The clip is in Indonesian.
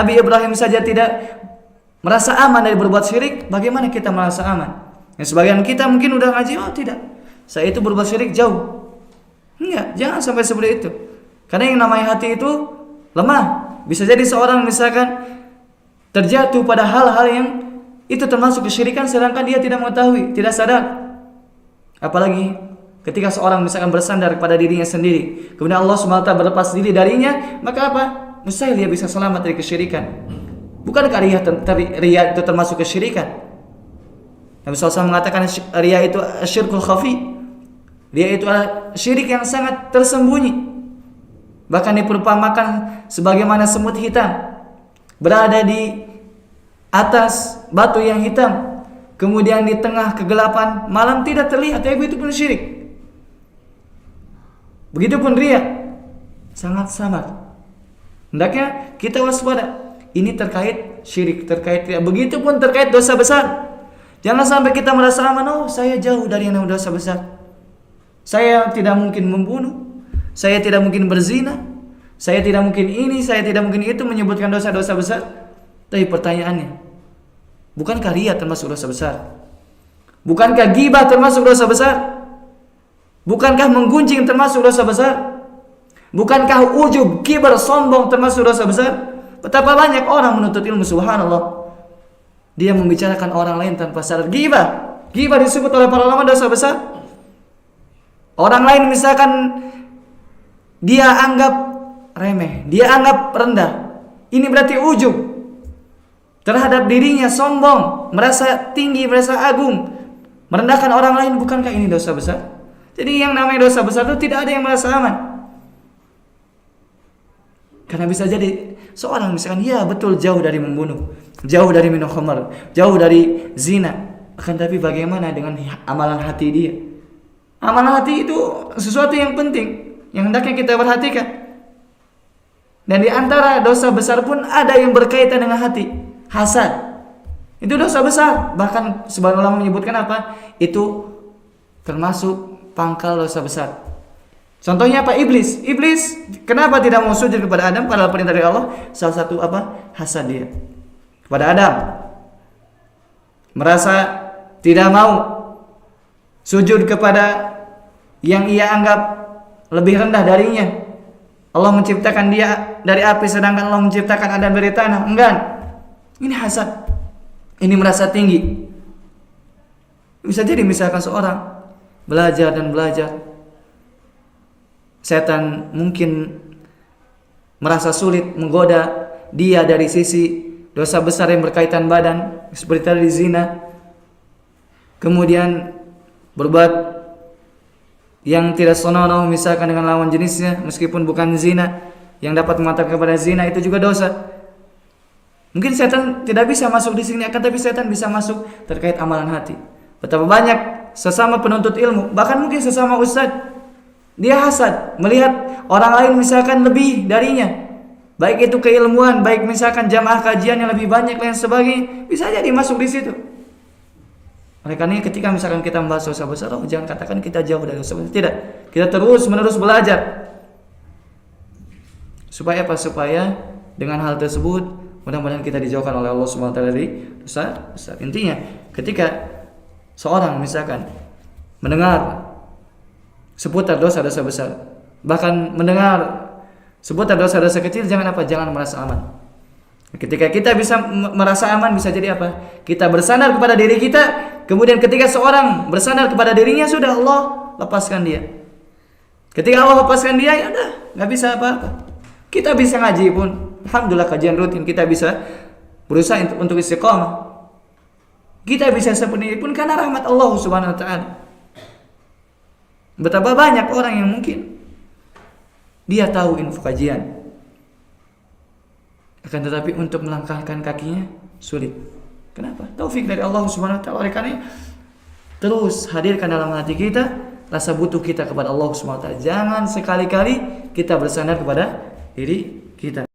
Nabi Ibrahim saja tidak merasa aman dari berbuat syirik, bagaimana kita merasa aman? Yang sebagian kita mungkin udah ngaji, oh tidak, saya itu berbuat syirik jauh. Enggak, jangan sampai seperti itu. Karena yang namanya hati itu lemah. Bisa jadi seorang misalkan terjatuh pada hal-hal yang itu termasuk kesyirikan sedangkan dia tidak mengetahui, tidak sadar. Apalagi ketika seorang misalkan bersandar kepada dirinya sendiri, kemudian Allah SWT berlepas diri darinya, maka apa? Mustahil dia bisa selamat dari kesyirikan. Bukankah riya itu termasuk kesyirikan? Nabi SAW mengatakan riya itu syirkul khafi. Riya itu adalah syirik yang sangat tersembunyi. Bahkan diperumpamakan sebagaimana semut hitam berada di atas batu yang hitam, kemudian di tengah kegelapan malam tidak terlihat, tapi itu pun syirik. Begitupun riya, sangat samar. Hendaknya kita waspada. Ini terkait syirik, terkait riya. Begitupun terkait dosa besar. Jangan sampai kita merasa aman, oh saya jauh dari yang namanya dosa besar. Saya tidak mungkin membunuh, saya tidak mungkin berzina, saya tidak mungkin ini, saya tidak mungkin itu, menyebutkan dosa-dosa besar. Tapi pertanyaannya, bukankah riya termasuk dosa besar? Bukankah ghibah termasuk dosa besar? Bukankah menggunjing termasuk dosa besar? Bukankah ujub, kibar, sombong termasuk dosa besar? Betapa banyak orang menuntut ilmu, subhanallah, dia membicarakan orang lain tanpa sadar. Ghibah disebut oleh para ulama dosa besar. Orang lain misalkan dia anggap remeh, dia anggap rendah, ini berarti ujub terhadap dirinya, sombong, merasa tinggi, merasa agung, merendahkan orang lain. Bukankah ini dosa besar? Jadi yang namanya dosa besar itu tidak ada yang merasa aman. Karena bisa jadi seorang misalkan ya betul jauh dari membunuh, jauh dari minum khamar, jauh dari zina, akan tapi bagaimana dengan amalan hati dia? Amalan hati itu sesuatu yang penting, yang hendaknya kita perhatikan. Dan di antara dosa besar pun ada yang berkaitan dengan hati. Hasad, itu dosa besar. Bahkan sebagian ulama menyebutkan apa? Itu termasuk pangkal dosa besar. Contohnya apa? Iblis. Kenapa tidak mau sujud kepada Adam padahal perintah dari Allah? Salah satu apa? Hasad dia kepada Adam. Merasa tidak mau sujud kepada yang ia anggap lebih rendah darinya. Allah menciptakan dia dari api sedangkan Allah menciptakan Adam dari tanah. Enggan. Ini hasad. Ini merasa tinggi. Bisa jadi misalkan seorang belajar dan belajar, setan mungkin merasa sulit menggoda dia dari sisi dosa besar yang berkaitan badan, seperti tadi zina. Kemudian berbuat yang tidak senonoh misalkan dengan lawan jenisnya, meskipun bukan zina, yang dapat mengantarkan kepada zina itu juga dosa. Mungkin setan tidak bisa masuk di sini, akan tapi setan bisa masuk terkait amalan hati. Betapa banyak sesama penuntut ilmu, bahkan mungkin sesama ustadz, dia hasad melihat orang lain misalkan lebih darinya, baik itu keilmuan, baik misalkan jamaah kajian yang lebih banyak dan sebagainya, bisa jadi masuk di situ. Oleh karena ketika misalkan kita membahas dosa besar, jangan katakan kita jauh dari dosa besar. Tidak, kita terus menerus belajar. Supaya apa? Supaya dengan hal tersebut mudah-mudahan kita dijauhkan oleh Allah SWT dari dosa besar. Intinya, ketika seorang misalkan mendengar seputar dosa-dosa besar, bahkan mendengar seputar dosa-dosa kecil, jangan apa? Jangan merasa aman. Ketika kita bisa merasa aman, bisa jadi apa? Kita bersandar kepada diri kita. Kemudian ketika seorang bersandar kepada dirinya, sudah Allah lepaskan dia. Ketika Allah lepaskan dia, ya udah, nggak bisa apa-apa. Kita bisa ngaji pun, alhamdulillah kajian rutin, kita bisa berusaha untuk istiqamah. Kita bisa seperti ini pun karena rahmat Allah Subhanahu wa taala. Betapa banyak orang yang mungkin dia tahu info kajian, akan tetapi untuk melangkahkan kakinya sulit. Kenapa? Taufik dari Allah Subhanahu wa taala. Oleh karena terus hadirkan dalam hati kita rasa butuh kita kepada Allah Subhanahu wa taala. Jangan sekali-kali kita bersandar kepada diri kita.